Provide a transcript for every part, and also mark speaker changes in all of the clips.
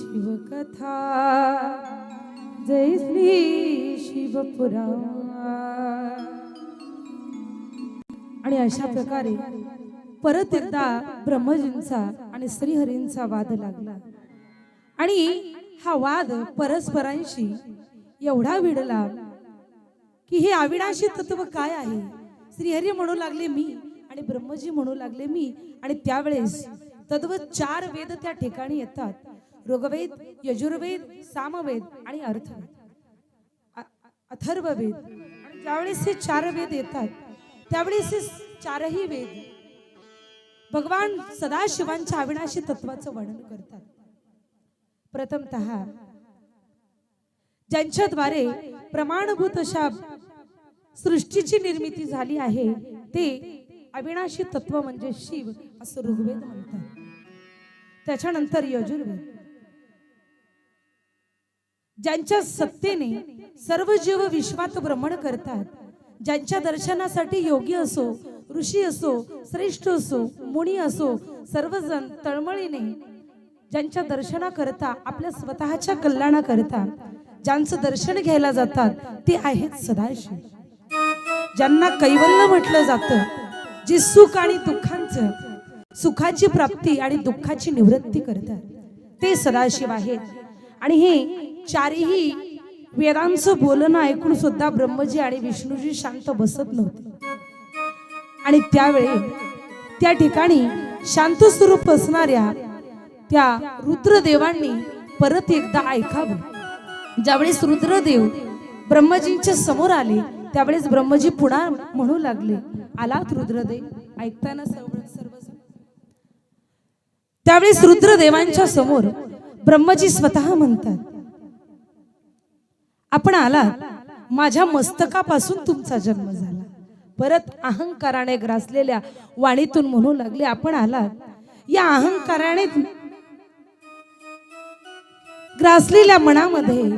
Speaker 1: शिवकथा, जय श्री शिवपुराण। आणि अशा प्रकारे परत एकदा ब्रह्मजींचा आणि श्रीहरींचा वाद लागला आणि हा वाद परस्परांशी एवढा विडला की हे अविनाशी तत्व काय आहे। श्रीहरी म्हणू लागले मी आणि ब्रह्मजी म्हणू लागले मी। आणि त्यावेळेस तद्व 4 वेद त्या ठिकाणी येतात, ऋग्वेद, यजुर्वेद, सामवेद आणि अथर्ववेद। आणि ज्यावेळेस हे 4 वेद येतात त्यावेळेस हे 4ही वेद भगवान सदाशिवांच्या अविनाशी तत्वाचं वर्णन करतात। प्रथमतः ज्यांच्याद्वारे प्रमाणभूत अशा सृष्टीची निर्मिती झाली आहे ते अविनाशी तत्व म्हणजे शिव असं ऋग्वेद म्हणतात। त्याच्यानंतर यजुर्वेद, ज्यांच्या सत्तेने सर्व जीव विश्वात भ्रमण करतात, ज्यांच्या दर्शनासाठी योगी असो, ऋषी असो, श्रेष्ठ असो, मुनी असो, सर्वजण तळमळीने ज्यांच्या दर्शनाकरता आपल्या स्वतःच्या कल्याणाकरता ज्यांचं दर्शन घ्यायला जातात ते आहेत सदाशिव। ज्यांना कैवल्य म्हटलं जातं, जे सुख आणि दुःखांचं, सुखाची प्राप्ती आणि दुःखाची निवृत्ती करतात ते सदाशिव आहेत। आणि हे 4ही वेदांचं बोलणं ऐकून सुद्धा ब्रह्मजी आणि विष्णूजी शांत बसत नव्हते। आणि त्यावेळी त्या ठिकाणी शांत स्वरूप असणाऱ्या त्या रुद्रदेवांनी परत एकदा ऐकावं। ज्यावेळेस रुद्रदेव ब्रह्मजींच्या समोर आले त्यावेळेस ब्रह्मजी पुन्हा म्हणू लागले, आलात रुद्रदेव? ऐकताना सर्वजण त्यावेळेस रुद्रदेवांच्या समोर ब्रह्मजी स्वतः म्हणतात, आपण आलात, माझ्या मस्तकापासून तुमचा जन्म झाला। परत अहंकाराने ग्रासलेल्या वाणीतून म्हणू लागले, आपण आलात, या अहंकाराने ग्रासलेल्या मनामध्ये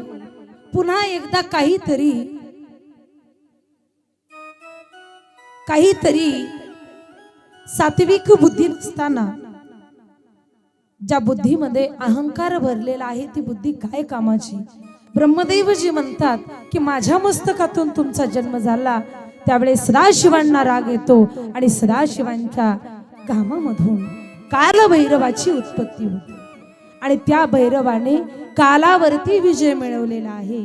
Speaker 1: पुन्हा एकदा काहीतरी सात्विक बुद्धी नसताना ज्या बुद्धीमध्ये अहंकार भरलेला आहे ती बुद्धी काय कामाची। ब्रह्मदेवजी म्हणतात की माझ्या मस्तकातून तुमचा जन्म झाला। त्यावेळेस सदाशिवांना राग येतो आणि सदाशिवांच्या घामामधून कालभैरवाची उत्पत्ती होते आणि त्या भैरवाने कालावरती विजय मिळवलेला आहे।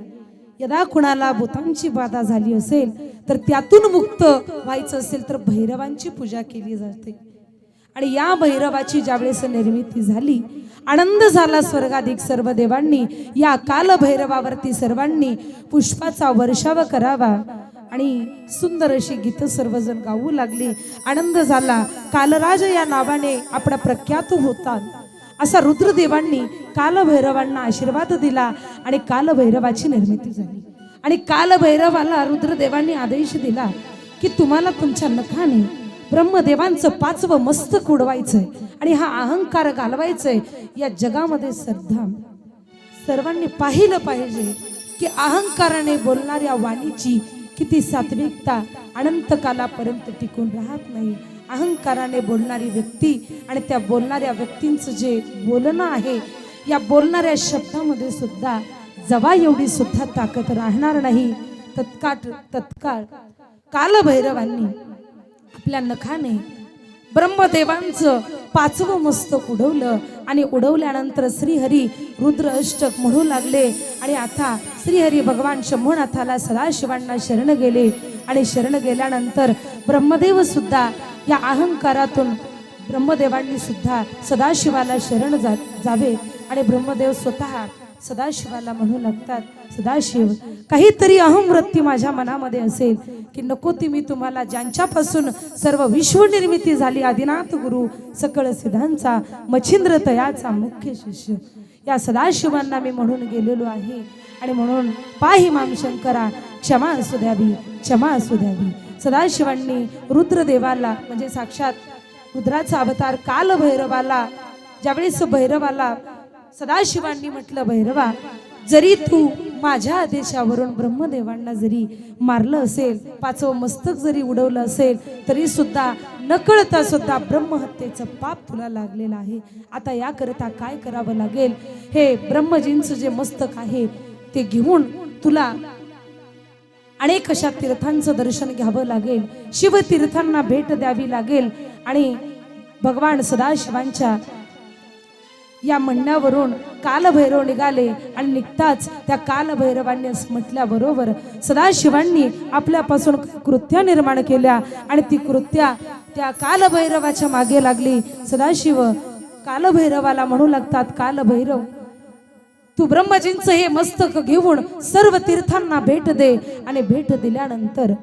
Speaker 1: यदा कुणाला भूतांची बाधा झाली असेल तर त्यातून मुक्त व्हायचं असेल तर भैरवांची पूजा केली जाते। आणि या भैरवाची ज्यावेळेस निर्मिती झाली, आनंद झाला स्वर्गाधिक सर्व देवांनी। या कालभैरवावरती सर्वांनी पुष्पाचा वर्षाव करावा आणि सुंदर अशी गीत सर्वजण गाऊ लागली। आनंद झाला, कालराज या नावाने आपला प्रख्यात होतात असा रुद्रदेवांनी कालभैरवांना आशीर्वाद दिला आणि कालभैरवाची निर्मिती झाली। आणि कालभैरवाला रुद्रदेवांनी आदेश दिला की तुम्हाला तुमच्या नखाने ब्रह्मदेवांचं 5वं मस्तक उडवायचंय आणि हा अहंकार घालवायचंय। या जगामध्ये सर्वांनी पाहिलं पाहिजे की अहंकाराने बोलणाऱ्या वाणीची किती सात्विकता अनंत कालापर्यंत टिकून राहत नाही। अहंकाराने बोलणारी व्यक्ती आणि त्या बोलणाऱ्या व्यक्तींचं जे बोलणं आहे, या बोलणाऱ्या शब्दामध्ये सुद्धा जवा एवढी सुद्धा ताकद राहणार नाही। तत्काळ कालभैरवांनी आपल्या नखाने ब्रह्मदेवांचं 5वं मस्तक उडवलं आणि उडवल्यानंतर श्रीहरी रुद्र अष्टक म्हणू लागले। आणि आता श्रीहरी भगवान शंभुनाथाला सदाशिवांना शरण गेले आणि शरण गेल्यानंतर ब्रह्मदेव सुद्धा या अहंकारातून ब्रह्मदेवांनी सुद्धा सदाशिवाला शरण जावे आणि ब्रह्मदेव स्वतः सदाशिवाला म्हणू लागतात, सदाशिव काहीतरी अहमवृत्ती माझ्या मनामध्ये असेल की नको ती मी तुम्हाला ज्यांच्यापासून सर्व विश्व निर्मिती झाली, आदिनाथ गुरु सकळ सिद्धांचा मच्छिंद्र तयाचा मुख्य शिष्य या सदाशिवांना मी म्हणून गेलेलो आहे। आणि म्हणून पाहि माम शंकरा क्षमा असू द्यावी, क्षमा असू द्यावी। सदाशिवांनी रुद्रदेवाला म्हणजे साक्षात रुद्राचा अवतार कालभैरवाला ज्यावेळेस भैरवाला सदाशिवांनी म्हटलं, भैरवा जरी तू माझ्या आदेशावरून ब्रह्मदेवांना जरी मारलं असेल, 5वं मस्तक जरी उडवलं असेल तरी सुद्धा नकळता सुद्धा ब्रह्महत्येचं पाप तुला लागलेलं आहे। आता याकरता काय करावं लागेल हे ब्रह्मजींचं जे मस्तक आहे ते घेऊन तुला अनेक अशा तीर्थांचं दर्शन घ्यावं लागेल, शिवतीर्थांना भेट द्यावी लागेल आणि भगवान सदाशिवांच्या या म्हणण्यावरून कालभैरव निघाले आणि निघताच त्या कालभैरवांनी म्हटल्याबरोबर सदाशिवांनी आपल्यापासून कृत्या निर्माण केल्या आणि ती कृत्या त्या कालभैरवाच्या मागे लागली. सदाशिव कालभैरवाला म्हणू लागतात, कालभैरव तू ब्रह्मजींचं हे मस्तक घेऊन सर्व तीर्थांना भेट दे आणि भेट दिल्यानंतर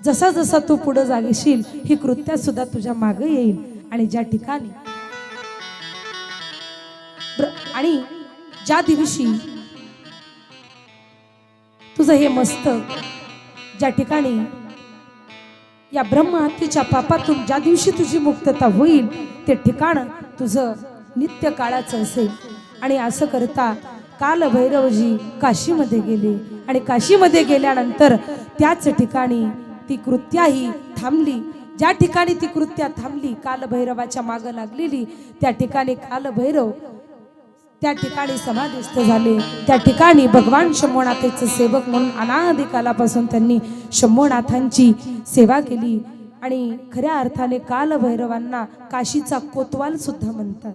Speaker 1: जसा जसा तू पुढे जागेशील ही कृत्या सुद्धा तुझ्या मागे येईल. आणि ज्या ठिकाणी आणि ज्या दिवशी तुझं हे मस्तक ज्या ठिकाणी या ब्रह्महत्येच्या पापातून ज्या दिवशी तुझी मुक्तता होईल ते ठिकाण तुझं नित्य काळाचं असेल. आणि असं करता कालभैरवजी काशीमध्ये गेले आणि काशीमध्ये गेल्यानंतर त्याच ठिकाणी ती कृत्या ही थांबली. ज्या ठिकाणी ती कृत्या थांबली कालभैरवाच्या मागे लागलेली त्या ठिकाणी कालभैरव त्या ठिकाणी समाधिस्थ झाले. त्या ठिकाणी भगवान शंभुनाथाचे सेवक म्हणून अनादी कालापासून त्यांनी शंभुनाथांची सेवा केली आणि खऱ्या अर्थाने कालभैरवांना काशीचा कोतवाल सुद्धा म्हणतात.